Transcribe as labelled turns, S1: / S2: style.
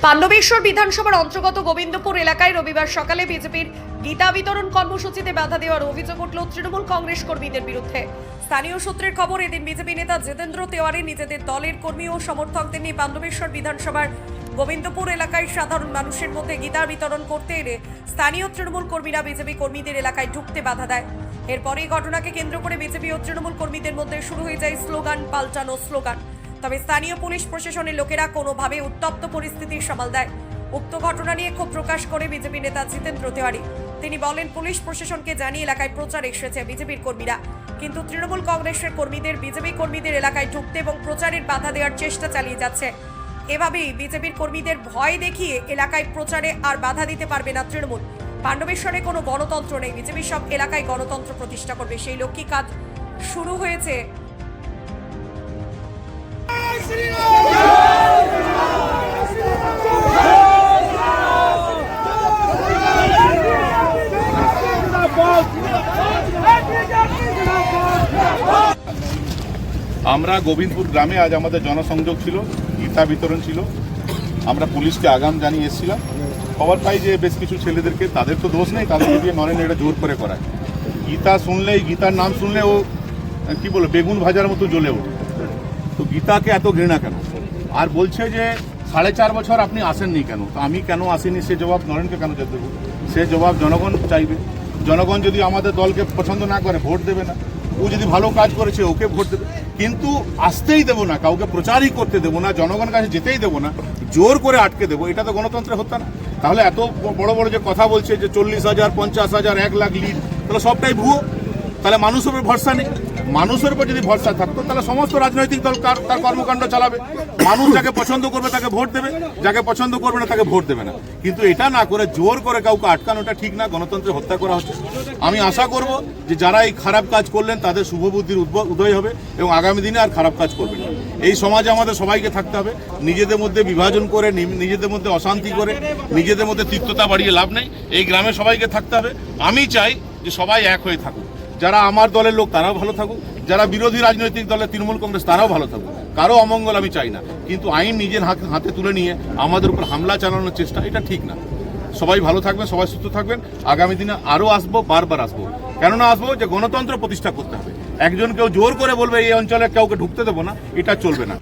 S1: পাণ্ডবেশ্বর বিধানসভার অন্তর্গত গোবিন্দপুর এলাকায় রবিবার সকালে বিজেপির গীতা বিতরণ কর্মসূচিতে বাধা দেওয়ার অভিযোগ উঠল তৃণমূল কংগ্রেস কর্মীদের বিরুদ্ধে। স্থানীয় সূত্রের খবর, এদিন বিজেপি নেতা জিতেন্দ্র তেওয়ারি নিজেদের দলের কর্মী ও সমর্থকদের নিয়ে পাণ্ডবেশ্বর বিধানসভার গোবিন্দপুর এলাকায় সাধারণ মানুষের মধ্যে গীতা বিতরণ করতে এলে স্থানীয় তৃণমূল কর্মীরা বিজেপি কর্মীদের এলাকায় ঢুকতে বাধা দেয়। এরপরই ঘটনাকে কেন্দ্র করে বিজেপি ও তৃণমূল কর্মীদের মধ্যে শুরু হয়ে যায় স্লোগান পাল্টানো স্লোগান। তবে স্থানীয় পুলিশ প্রশাসনের লোকেরা কোনোভাবে উত্তপ্ত পরিস্থিতি সামাল দেয়। উক্ত ঘটনা নিয়ে ক্ষোভ প্রকাশ করে বিজেপি নেতা জিতেন্দ্র তেওয়ারি। তিনি বলেন, পুলিশ প্রশাসনকে জানিয়ে এলাকায় প্রচার এসেছে বিজেপির কর্মীরা, কিন্তু তৃণমূল কংগ্রেসের কর্মীদের বিজেপি কর্মীদের এলাকায় ঢুকতে এবং প্রচারের বাধা দেওয়ার চেষ্টা চালিয়ে যাচ্ছে। এভাবেই বিজেপির কর্মীদের ভয় দেখিয়ে এলাকায় প্রচারে আর বাধা দিতে পারবে না তৃণমূল। পাণ্ডবেশ্বরে কোনো গণতন্ত্র নেই, বিজেপি সব এলাকায় গণতন্ত্র প্রতিষ্ঠা করবে, সেই লক্ষ্যে কাজ শুরু হয়েছে।
S2: আমরা গোবিন্দপুর গ্রামে আজ আমাদের জনসংযোগ ছিল, গীতা বিতরণ ছিল। আমরা পুলিশকে আগাম জানিয়ে এসেছিলাম। খবর পাই যে বেশ কিছু ছেলেদেরকে, তাদের তো দোষ নেই, তাদেরকে দিয়ে নরেন এটা জোর করে করায়। গীতা শুনলেই, গীতার নাম শুনলে ও কি বলে বেগুন ভাজার মতো জ্বলে ওঠে। তো গীতাকে এত ঘৃণা কেন? আর বলছে যে 4.5 বছর আপনি আসেননি কেন? তো আমি কেন আসিনি সে জবাব নরেনকে কেন যেতে দেবো? সে জবাব জনগণ চাইবে। জনগণ যদি আমাদের দলকে পছন্দ না করে ভোট দেবে না। ও যদি ভালো কাজ করেছে ওকে ভোট দেবে, কিন্তু আসতেই দেবো না, কাউকে প্রচারই করতে দেবো না, জনগণের কাছে যেতেই দেবো না, জোর করে আটকে দেবো। এটা তো গণতন্ত্রে হতো না। তাহলে এত বড় বড় যে কথা বলছে যে 40,000, 50,000, 1 লাখ লিড, তাহলে সবটাই ভুয়ো। তাহলে মানুষের উপর ভরসা নেই। মানুষের উপর যদি ভরসা থাকতো তাহলে সমস্ত রাজনৈতিক দল তার কর্মকাণ্ড চালাবে। মানুষ যাকে পছন্দ করবে তাকে ভোট দেবে, যাকে পছন্দ করবে না তাকে ভোট দেবে না। কিন্তু এটা না করে জোর করে কাউকে আটকানোটা ঠিক না, গণতন্ত্রে হত্যা করা হচ্ছে। আমি আশা করব যে যারা এই খারাপ কাজ করলেন তাদের শুভ বুদ্ধির উদয় হবে এবং আগামী দিনে আর খারাপ কাজ করবে না। এই সমাজে আমাদের সবাইকে থাকতে হবে। নিজেদের মধ্যে বিভাজন করে, নিজেদের মধ্যে অশান্তি করে, নিজেদের মধ্যে তিক্ততা বাড়িয়ে লাভ নেই। এই গ্রামে সবাইকে থাকতে হবে। আমি চাই যে সবাই এক হয়ে থাকুক। যারা আমার দলের লোক তারাও ভালো থাকুক, যারা বিরোধী রাজনৈতিক দলের তৃণমূল কংগ্রেস তারাও ভালো থাকুক। কারো অমঙ্গল আমি চাই না, কিন্তু আইন নিজের হাতে তুলে নিয়ে আমাদের উপর হামলা চালানোর চেষ্টা, এটা ঠিক না। সবাই ভালো থাকবেন, সবাই সুস্থ থাকবেন। আগামী দিনে আরও আসবো, বারবার আসবো। কেননা আসবো যে গণতন্ত্র প্রতিষ্ঠা করতে হবে। একজন কেউ জোর করে বলবে এই অঞ্চলে কাউকে ঢুকতে দেবো না, এটা চলবে না।